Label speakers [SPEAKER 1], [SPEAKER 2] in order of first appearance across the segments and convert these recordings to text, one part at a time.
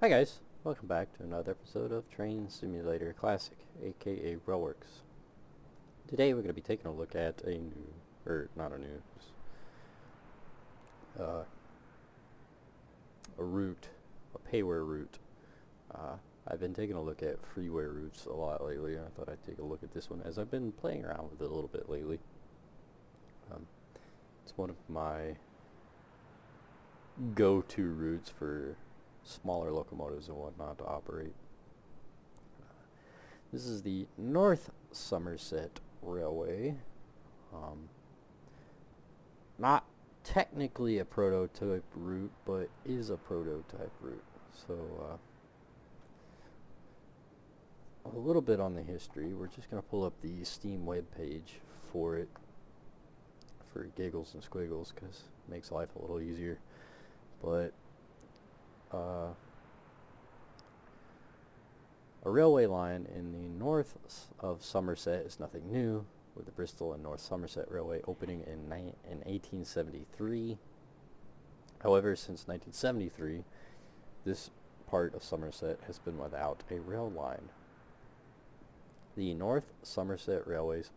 [SPEAKER 1] Hi guys, welcome back to another episode of Train Simulator Classic, aka Railworks. Today we're going to be taking a look at a new, or not a new, uh, a route, a payware route. Uh, I've been taking a look at freeware routes a lot lately, and I thought I'd take a look at this one as I've been playing around with it a little bit lately. It's one of my go-to routes for smaller locomotives and whatnot to operate. This is the North Somerset Railway. Um, Not technically a prototype route, but is a prototype route. So, a little bit on the history. We're just going to pull up the Steam web page for it for giggles and squiggles because it makes life a little easier. But, a railway line in the north of Somerset is nothing new, with the Bristol and North Somerset Railway opening in 1873. However, since 1973, this part of Somerset has been without a rail line. The North Somerset Railways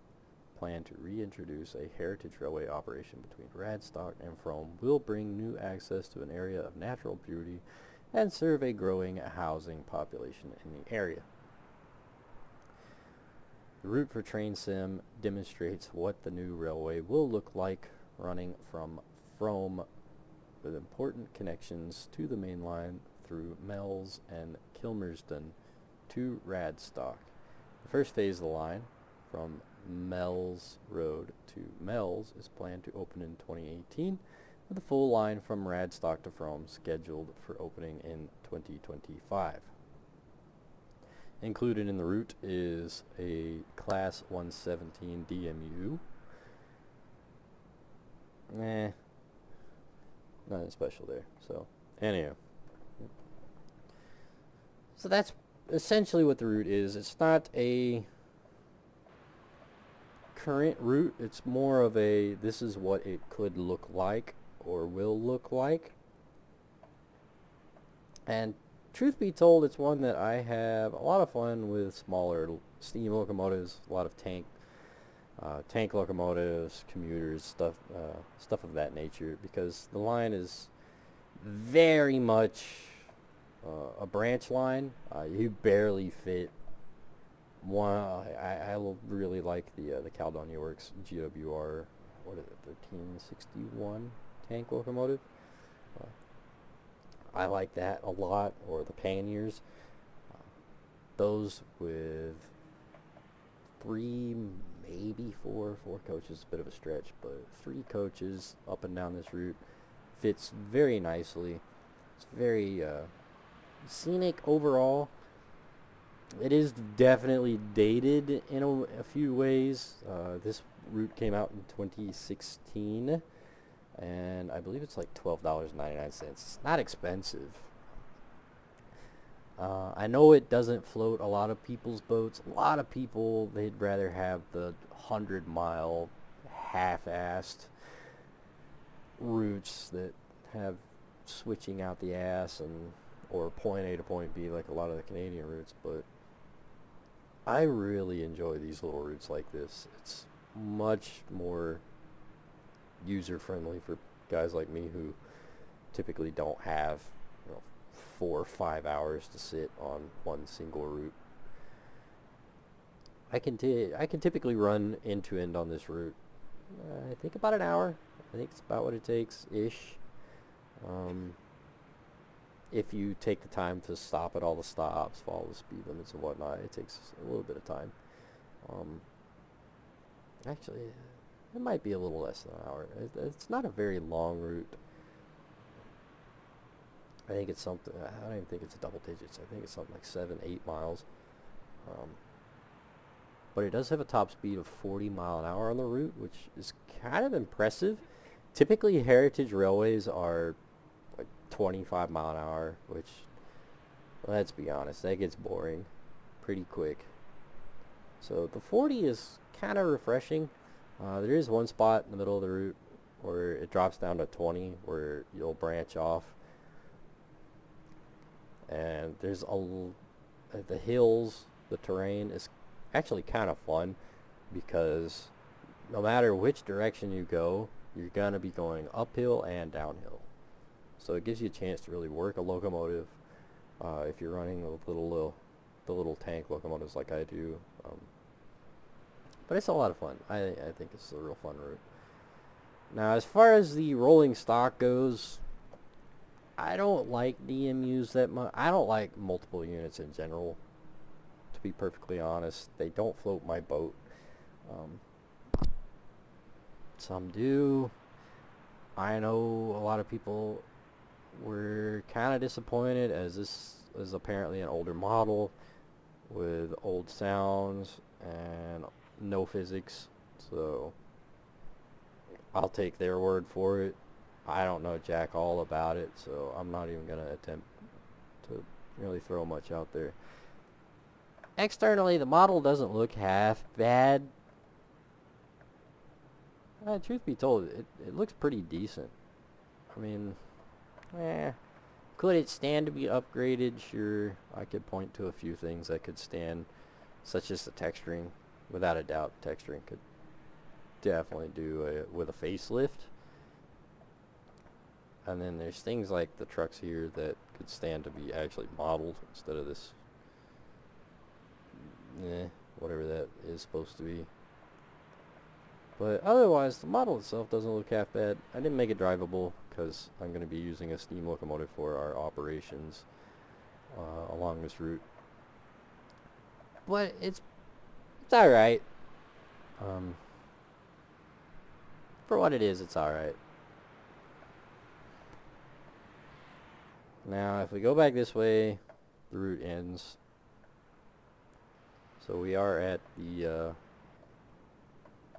[SPEAKER 1] plan to reintroduce a heritage railway operation between Radstock and Frome will bring new access to an area of natural beauty and serve a growing housing population in the area. The route for Train Sim demonstrates what the new railway will look like, running from Frome with important connections to the main line through Mells and Kilmersdon to Radstock. The first phase of the line, from Mells Road to Mells, is planned to open in 2018, with the full line from Radstock to Frome scheduled for opening in 2025. Included in the route is a Class 117 DMU. Nothing special there. So, anyhow. So that's essentially what the route is. It's not a current route. It's more of a, this is what it could look like or will look like. And truth be told, it's one that I have a lot of fun with smaller steam locomotives, a lot of tank locomotives, commuters, stuff of that nature, because the line is very much a branch line. You barely fit one. I really like the Caledonia Works GWR, what is it, 1361 tank locomotive. I like that a lot, or the Pioneers. Those with three, maybe four coaches, a bit of a stretch, but 3 coaches up and down this route fits very nicely. It's very scenic overall. It is definitely dated in a few ways. This route came out in 2016. And I believe it's like $12.99. It's not expensive. I know it doesn't float a lot of people's boats. A lot of people, they'd rather have the 100-mile half-assed routes that have switching out the ass and or point A to point B like a lot of the Canadian routes, but I really enjoy these little routes like this. It's much more user-friendly for guys like me who typically don't have 4 or 5 hours to sit on one single route. I can typically run end to end on this route. I think about an hour. I think it's about what it takes ish. If you take the time to stop at all the stops, follow the speed limits and whatnot, it takes a little bit of time. Actually, it might be a little less than an hour. It's not a very long route. I think it's something, I don't even think it's a double digits. I think it's something like 7-8 miles. But it does have a top speed of 40 mile an hour on the route, which is kind of impressive. Typically, heritage railways are like 25 mile an hour, which, let's be honest, that gets boring pretty quick. So the 40 is kind of refreshing. There is one spot in the middle of the route where it drops down to 20, where you'll branch off. and the hills, the terrain is actually kind of fun because no matter which direction you go, you're gonna be going uphill and downhill. So it gives you a chance to really work a locomotive if you're running the little tank locomotives like I do. But it's a lot of fun. I think it's a real fun route. Now, as far as the rolling stock goes, I don't like DMUs that much. I don't like multiple units in general, to be perfectly honest. They don't float my boat. Some do. I know a lot of people were kind of disappointed, as this is apparently an older model with old sounds and no physics, so I'll take their word for it. I don't know jack all about it, so I'm not even gonna attempt to really throw much out there. Externally, the model doesn't look half bad. Truth be told, it looks pretty decent. I mean, could it stand to be upgraded? Sure, I could point to a few things that could stand, such as the texturing. Without a doubt, texturing could definitely do with a facelift. And then there's things like the trucks here that could stand to be actually modeled instead of this, whatever that is supposed to be. But otherwise, the model itself doesn't look half bad. I didn't make it drivable because I'm going to be using a steam locomotive for our operations along this route. But it's alright. For what it is, it's alright. Now, if we go back this way, the route ends. So we are at the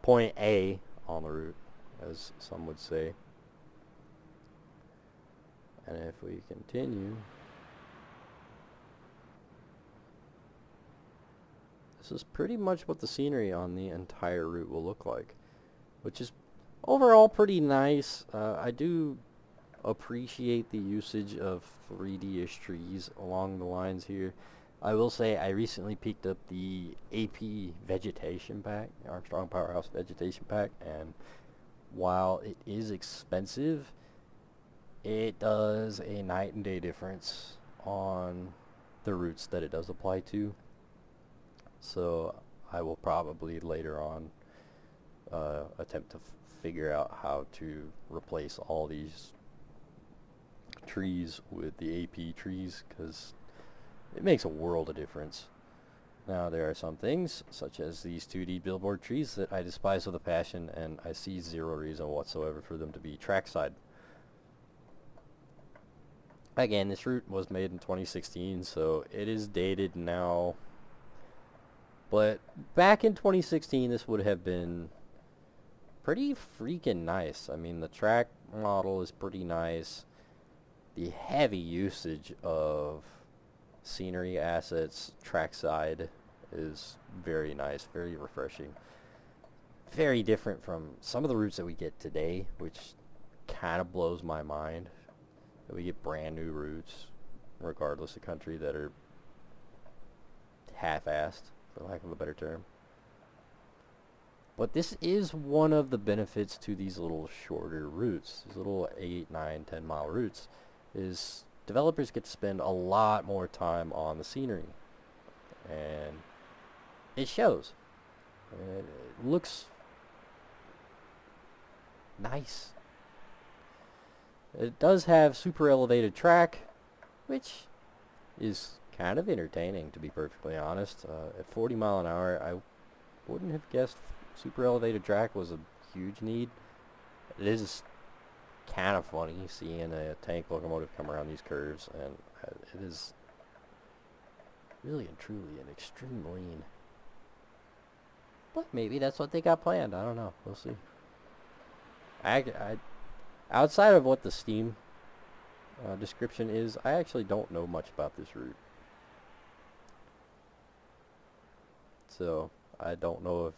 [SPEAKER 1] point A on the route, as some would say. And if we continue, this is pretty much what the scenery on the entire route will look like, which is overall pretty nice. I do appreciate the usage of 3D-ish trees along the lines here. I will say I recently picked up the AP Vegetation Pack, Armstrong Powerhouse Vegetation Pack, and while it is expensive, it does a night and day difference on the routes that it does apply to. So I will probably later on attempt to figure out how to replace all these trees with the AP trees, because it makes a world of difference. Now, there are some things, such as these 2D billboard trees, that I despise with a passion, and I see zero reason whatsoever for them to be trackside. Again, this route was made in 2016, so it is dated now. But back in 2016, this would have been pretty freaking nice. I mean, the track model is pretty nice. The heavy usage of scenery assets trackside is very nice, very refreshing. Very different from some of the routes that we get today, which kind of blows my mind. That we get brand new routes, regardless of country, that are half-assed, for lack of a better term. But this is one of the benefits to these little shorter routes, these little 8, 9, 10 mile routes, is developers get to spend a lot more time on the scenery. And it shows. It looks nice. It does have super elevated track, which is kind of entertaining, to be perfectly honest. At 40 mile an hour, I wouldn't have guessed super elevated track was a huge need. It is kind of funny seeing a tank locomotive come around these curves, and it is really and truly an extreme lean. But maybe that's what they got planned. I don't know. We'll see. I outside of what the Steam description is, I actually don't know much about this route. So I don't know if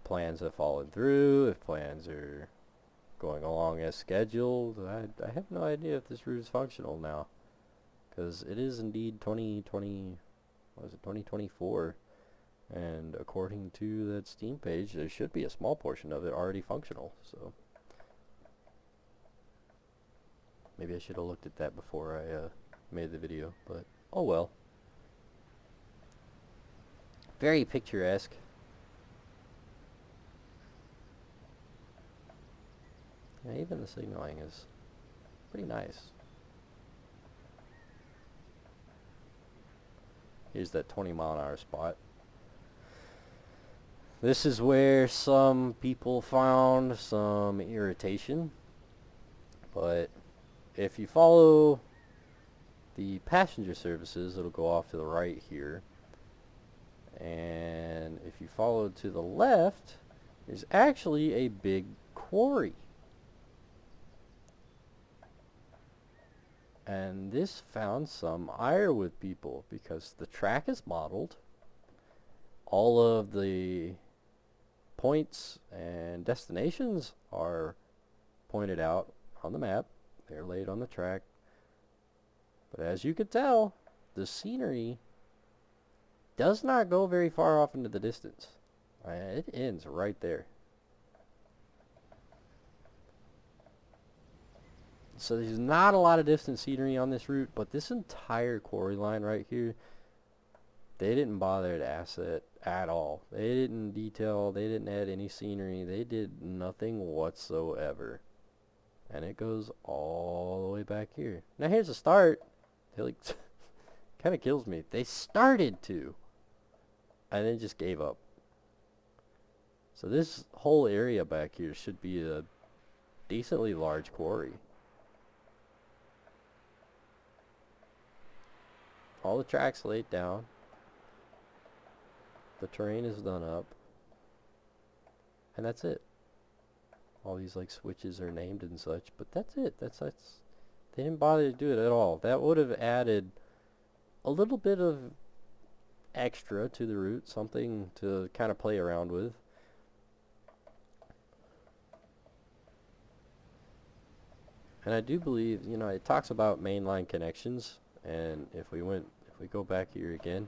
[SPEAKER 1] plans have fallen through, if plans are going along as scheduled. I have no idea if this route is functional now, because it is indeed 2020, what is it, 2024, and according to that Steam page, there should be a small portion of it already functional, so maybe I should have looked at that before I made the video, but oh well. Very picturesque. Yeah, even the signaling is pretty nice. Here's that 20-mile-an-hour spot. This is where some people found some irritation, but if you follow the passenger services, it'll go off to the right here, and if you follow to the left, there's actually a big quarry. And this found some ire with people because the track is modeled. All of the points and destinations are pointed out on the map. They're laid on the track. But as you can tell, the scenery does not go very far off into the distance. It ends right there. So there's not a lot of distant scenery on this route, but this entire quarry line right here, they didn't bother to asset at all. They didn't detail, they didn't add any scenery, they did nothing whatsoever. And it goes all the way back here. Now here's the start. They like kind of kills me. They started to, and then just gave up. So this whole area back here should be a decently large quarry. All the tracks laid down. The terrain is done up. And that's it. All these like switches are named and such, but that's it. That's they didn't bother to do it at all. That would have added a little bit of extra to the route, something to kind of play around with. And I do believe, you know, it talks about mainline connections, and if we go back here again,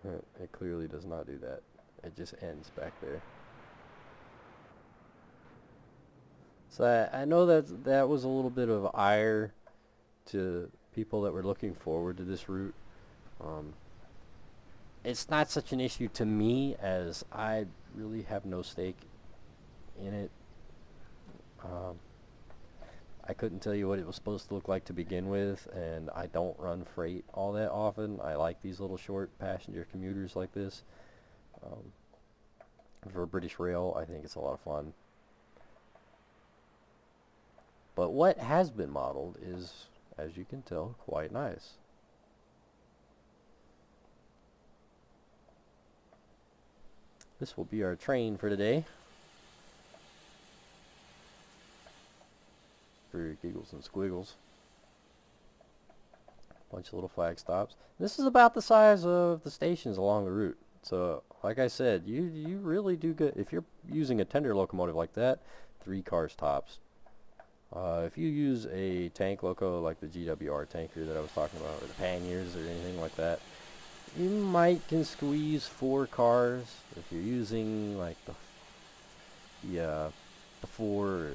[SPEAKER 1] it clearly does not do that. It just ends back there. So I know that was a little bit of ire to people that were looking forward to this route. It's not such an issue to me, as I really have no stake in it. I couldn't tell you what it was supposed to look like to begin with, and I don't run freight all that often. I like these little short passenger commuters like this. For British Rail, I think it's a lot of fun. But what has been modeled is, as you can tell, quite nice. This will be our train for today. For giggles and squiggles. Bunch of little flag stops. This is about the size of the stations along the route. So, like I said, you really do good. If you're using a tender locomotive like that, 3 cars tops. If you use a tank loco like the GWR tanker that I was talking about, or the panniers or anything like that, you might can squeeze 4 cars. If you're using like the 4 or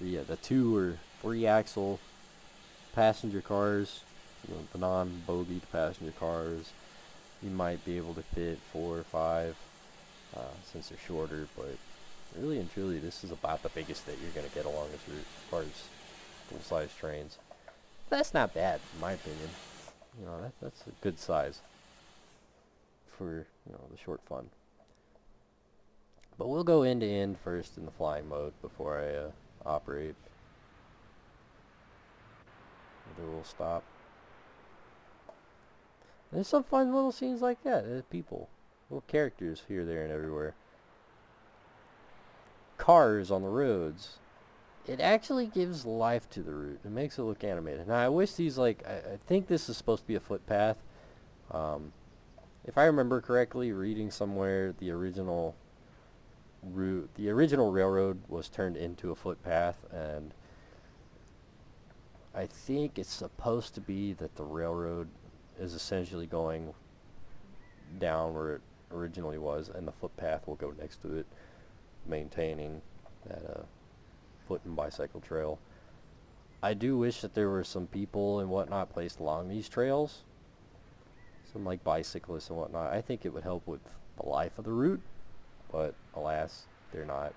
[SPEAKER 1] the 2 or 3 axle passenger cars, you know, the non-bogied passenger cars, you might be able to fit 4 or 5 since they're shorter, but really and truly this is about the biggest that you're going to get along this route as far as full-size trains. That's not bad in my opinion. You know, that's a good size for, you know, the short fun. But we'll go end to end first in the flying mode before I operate. Do a little stop. There's some fun little scenes like that. People, little characters here, there, and everywhere. Cars on the roads. It actually gives life to the route. It makes it look animated. Now I wish these, like, I think this is supposed to be a footpath. If I remember correctly, reading somewhere, the original route, the original railroad was turned into a footpath, and I think it's supposed to be that the railroad is essentially going down where it originally was, and the footpath will go next to it, maintaining that foot and bicycle trail. I do wish that there were some people and whatnot placed along these trails, some like bicyclists and whatnot. I think it would help with the life of the route, but alas, they're not.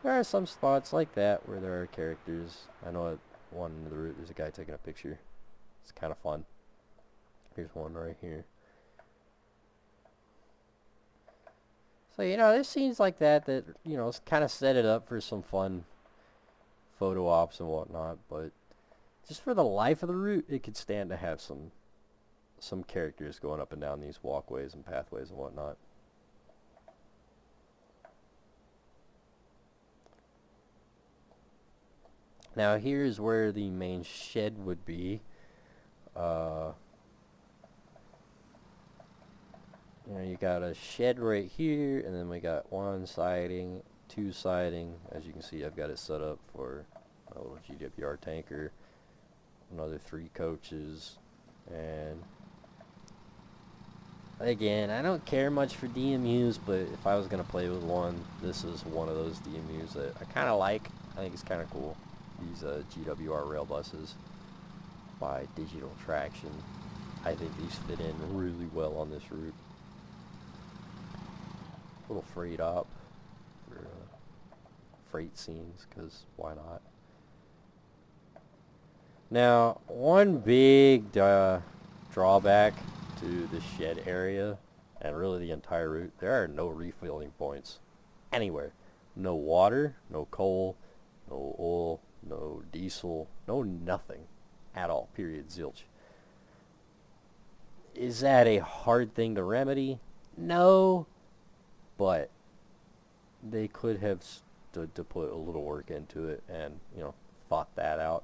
[SPEAKER 1] There are some spots like that where there are characters. I know at one end of the route there's a guy taking a picture. It's kind of fun. Here's one right here. So, there's scenes like that kind of set it up for some fun photo ops and whatnot, but just for the life of the route, it could stand to have some characters going up and down these walkways and pathways and whatnot. Now here's where the main shed would be. You got a shed right here, and then we got one siding, two siding. As you can see, I've got it set up for a little GWR tanker, another 3 coaches, and again, I don't care much for DMUs, but if I was going to play with one, this is one of those DMUs that I kind of like. I think it's kind of cool. These GWR rail buses by Digital Traction. I think these fit in really well on this route. Little freight op for freight scenes, because why not? Now, one big drawback to the shed area, and really the entire route, there are no refilling points anywhere. No water, no coal, no oil, no diesel, no nothing at all, period, zilch. Is that a hard thing to remedy? No, but they could have stood to put a little work into it and, thought that out.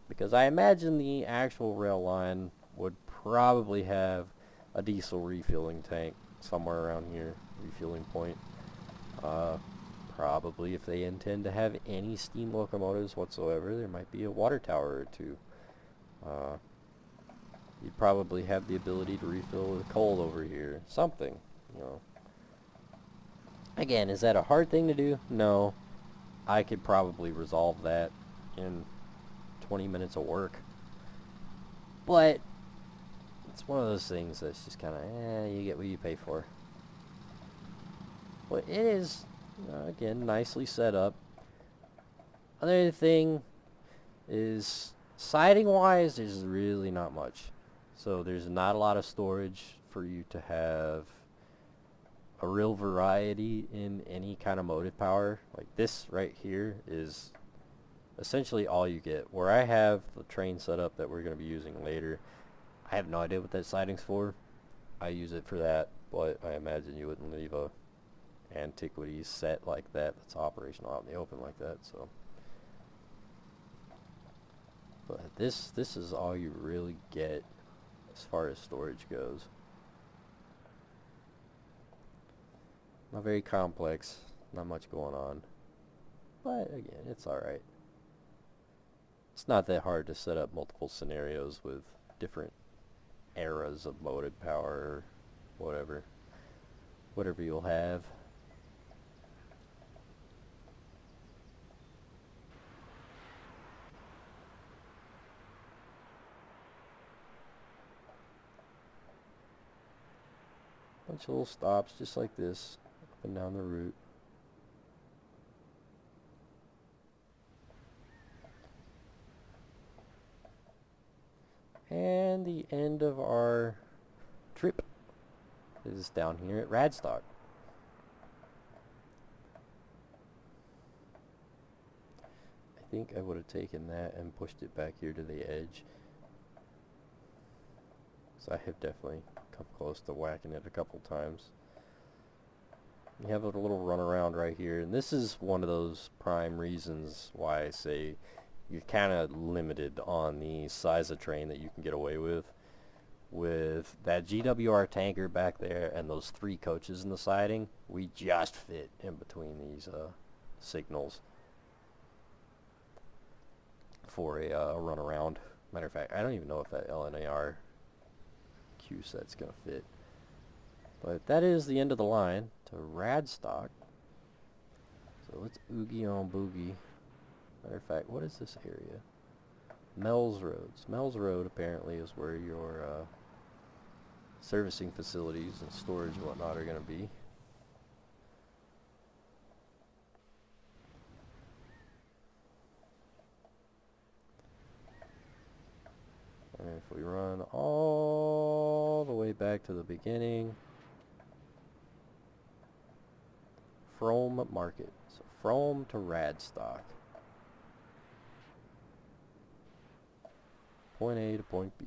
[SPEAKER 1] Because I imagine the actual rail line would probably have a diesel refueling tank somewhere around here, refueling point. Probably if they intend to have any steam locomotives whatsoever, there might be a water tower or two. You'd probably have the ability to refill with coal over here, something, Again, is that a hard thing to do? No. I could probably resolve that in 20 minutes of work. But it's one of those things that's just kind of, you get what you pay for. But it is, again, nicely set up. Another thing is, siding-wise, there's really not much. So there's not a lot of storage for you to have a real variety in any kind of motive power. Like this right here is essentially all you get. Where I have the train set up that we're going to be using later, I have no idea what that siding's for. I use it for that, but I imagine you wouldn't leave a antiquities set like that that's operational out in the open like that. So, but this is all you really get as far as storage goes. Not very complex, not much going on, but again, it's alright. It's not that hard to set up multiple scenarios with different eras of motive power, or whatever you'll have. Bunch of little stops just like this up and down the route. And the end of our trip is down here at Radstock. I think I would have taken that and pushed it back here to the edge. So I have definitely come close to whacking it a couple times. You have a little runaround right here, and this is one of those prime reasons why I say you're kind of limited on the size of train that you can get away with. With that GWR tanker back there and those 3 coaches in the siding, we just fit in between these signals for a runaround. Matter of fact, I don't even know if that LNAR Q set's gonna fit. But that is the end of the line to Radstock. So let's oogie on boogie. Matter of fact, what is this area? Mel's Roads. Mel's Road apparently is where your servicing facilities and storage and whatnot are going to be. And if we run all the way back to the beginning, Frome Market. So Frome to Radstock. Point A to point B.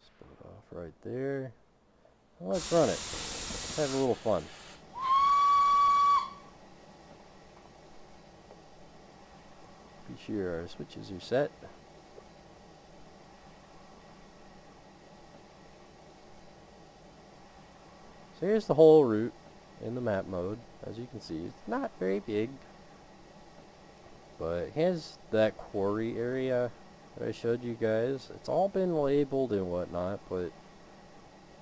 [SPEAKER 1] Split off right there. Well, let's run it. Let's have a little fun. Be sure our switches are set. So here's the whole route in the map mode. As you can see, it's not very big. But here's that quarry area that I showed you guys. It's all been labeled and whatnot, but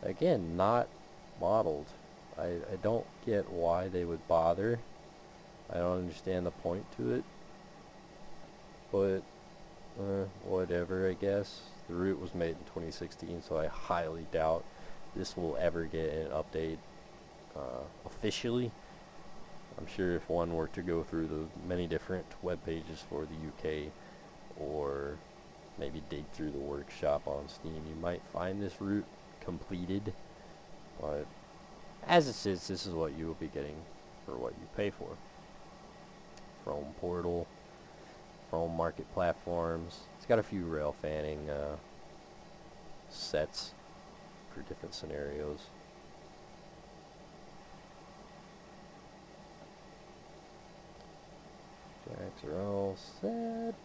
[SPEAKER 1] again, not modeled. I don't get why they would bother. I don't understand the point to it. But whatever, I guess. The route was made in 2016, so I highly doubt this will ever get an update officially. I'm sure if one were to go through the many different web pages for the UK, or maybe dig through the workshop on Steam, you might find this route completed. But as it sits, this is what you will be getting for what you pay for. From Portal, from Market Platforms. It's got a few rail fanning sets for different scenarios. Jacks are all set.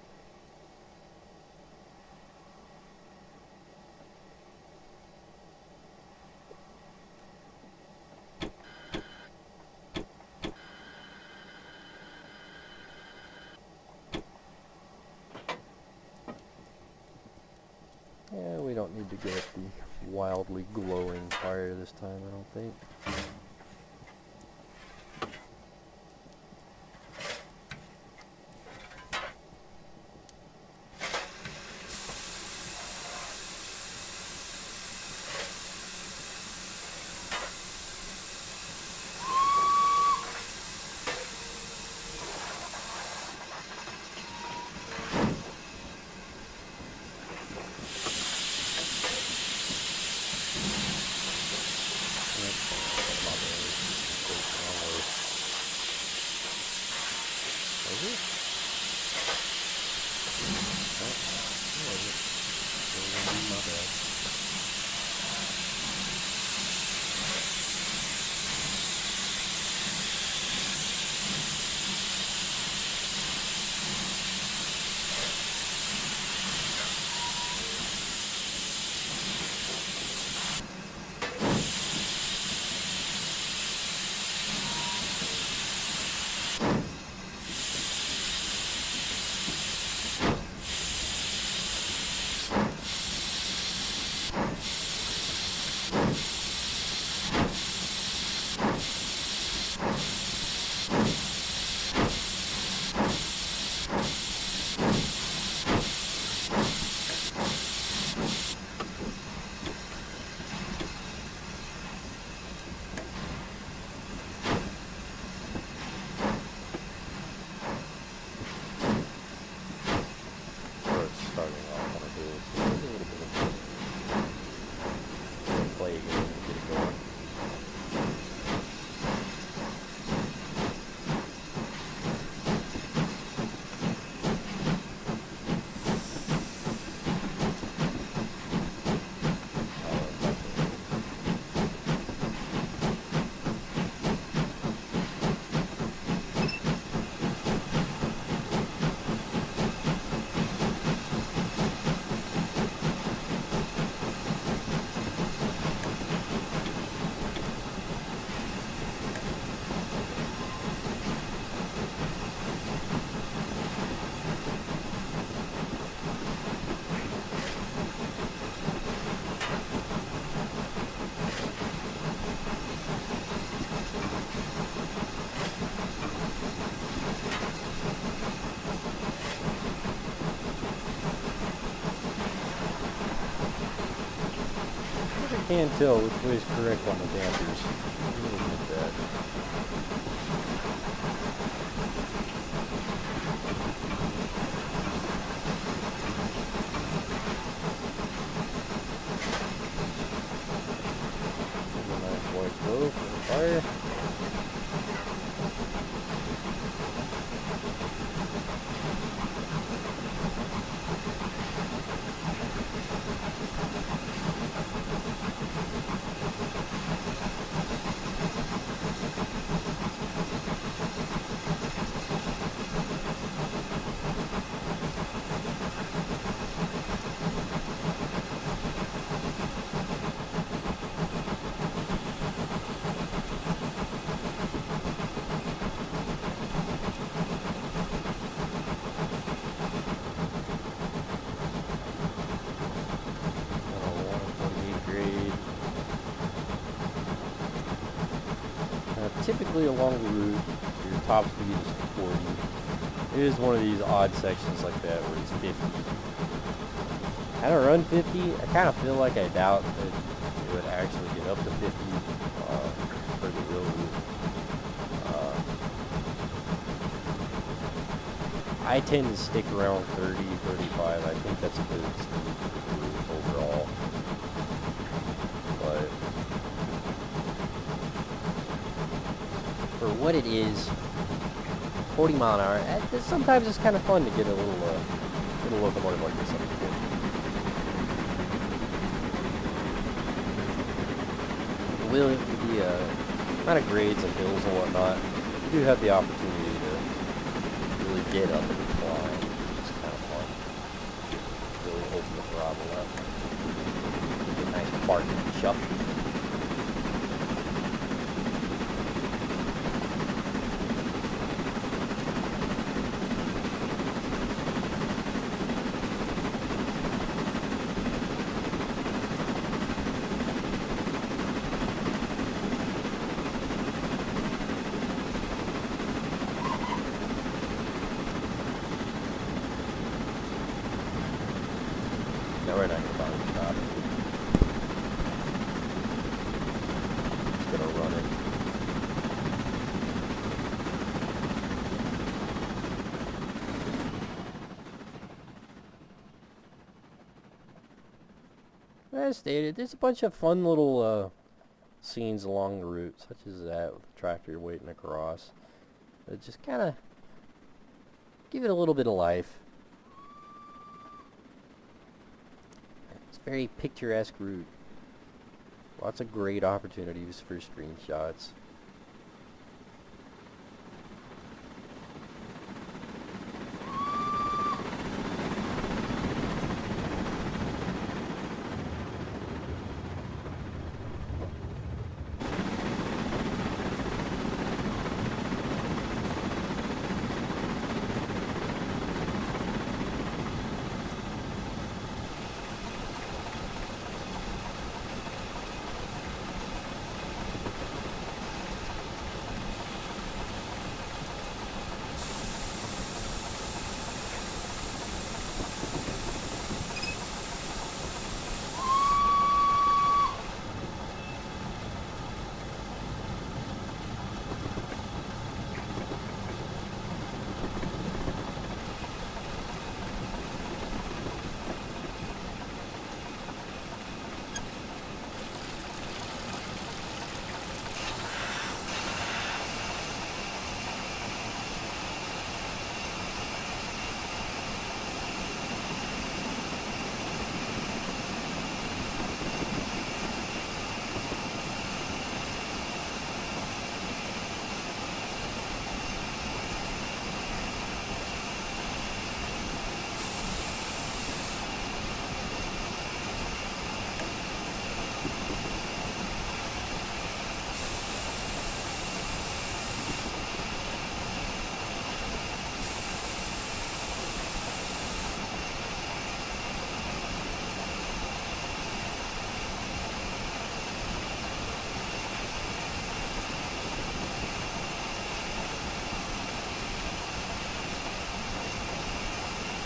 [SPEAKER 1] Yeah, we don't need to get the wildly glowing fire this time, I don't think. can tell which way is correct on the dampers. I'll admit that. There's a nice white glow for the fire. Typically along the route, your top speed is 40. It is one of these odd sections like that where it's 50. I don't run 50. I kind of feel like I doubt that it would actually get up to 50 for the real route. I tend to stick around 30, 35. I think that's a good speed for the route overall. But for what it is, 40 mile an hour, sometimes it's kind of fun to get a little locomotive like this up to 40. With the amount of grades and hills and whatnot, you do have the opportunity to really get up and climb, which is kind of fun. Really open the throttle up. Get a nice bark and chuff. No, we're not going to bother to stop. Just going to run it. As stated, there's a bunch of fun little scenes along the route, such as that with the tractor waiting across. That just kind of give it a little bit of life. Very picturesque route. Lots of great opportunities for screenshots.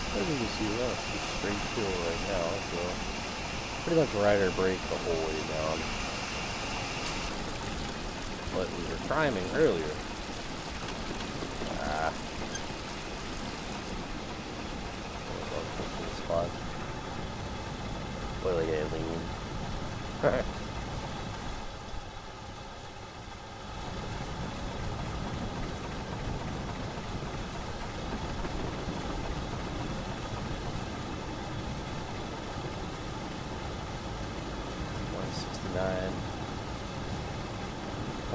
[SPEAKER 1] I think you see that. It's straight kill right now, so pretty much ride our brake the whole way down. But we were priming earlier. Spot. Boy, get lean. Alright.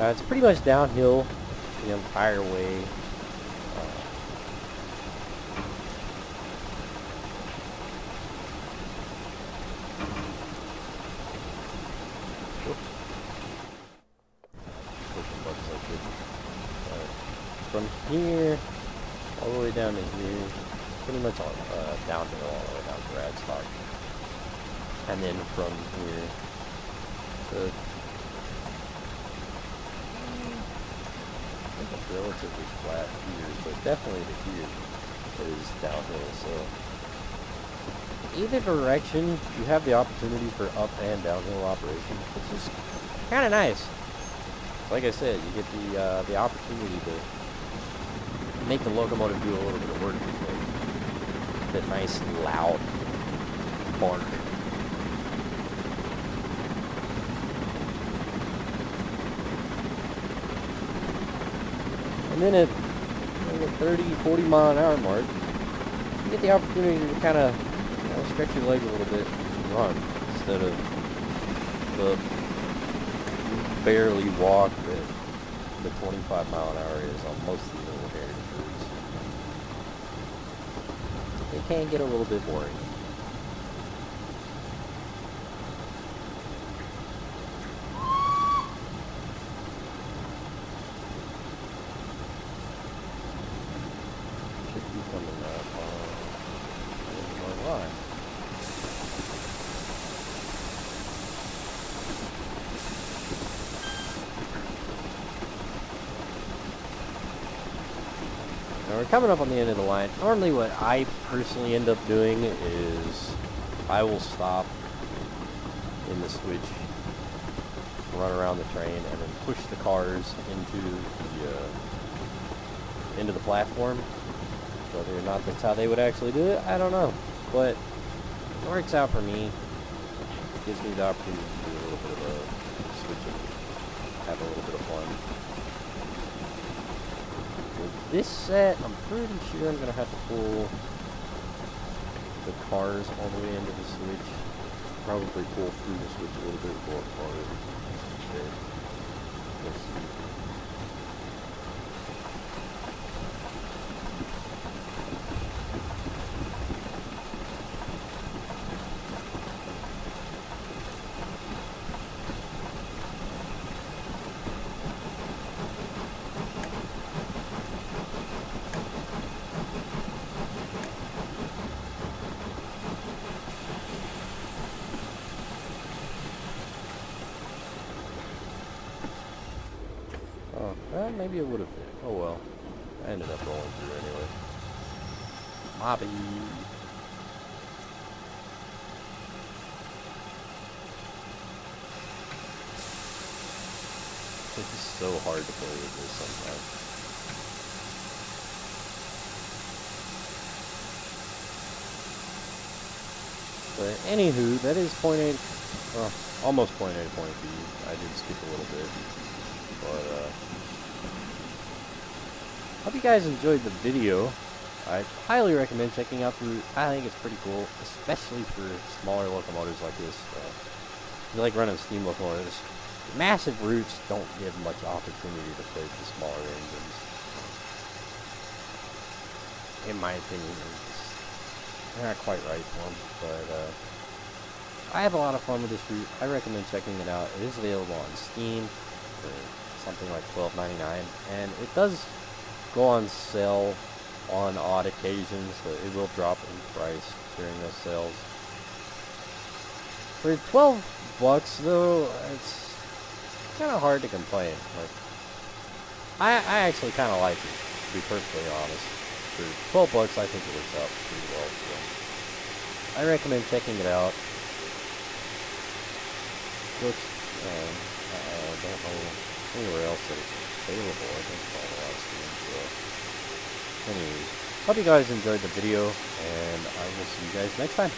[SPEAKER 1] It's pretty much downhill the entire way. From here all the way down to here, pretty much all downhill all the way down to Radstock, and then from here to relatively flat here, but definitely to here is downhill. So either direction, you have the opportunity for up and downhill operation, which is kind of nice. Like I said, you get the opportunity to make the locomotive do a little bit of work. Like that nice loud bark. And then at the 30, 40 mile an hour mark, you get the opportunity to kind of stretch your legs a little bit and run instead of the barely walk that the 25 mile an hour is on most of the little heritage routes. It can get a little bit boring. We're coming up on the end of the line. Normally what I personally end up doing is I will stop in the switch, run around the train, and then push the cars into the platform. Whether or not that's how they would actually do it, I don't know. But it works out for me. It gives me the opportunity to do a little bit of a switch and have a little bit of fun. This set, I'm pretty sure I'm going to have to pull the cars all the way into the switch. Probably pull through the switch a little bit more hard. Let's see. Well, maybe it would have fit. Oh well. I ended up rolling through anyway. Mobby. It's so hard to play with this sometimes. But anywho, that is point A, well, almost point A to point B. I did skip a little bit. But, hope you guys enjoyed the video. I highly recommend checking out the route. I think it's pretty cool, especially for smaller locomotives like this. If you like running steam locomotives, massive routes don't give much opportunity to play with the smaller engines. In my opinion, they're not quite right for them. But I have a lot of fun with this route. I recommend checking it out. It is available on Steam for something like $12.99, and it does go on sale on odd occasions, so it will drop in price during those sales. For $12 though, it's kind of hard to complain. Like, I actually kind of like it, to be perfectly honest. For $12, I think it works out pretty well. So I recommend checking it out. books, and I don't know anywhere else that it's available. I think it's all the last one. So, anyways, hope you guys enjoyed the video, and I will see you guys next time.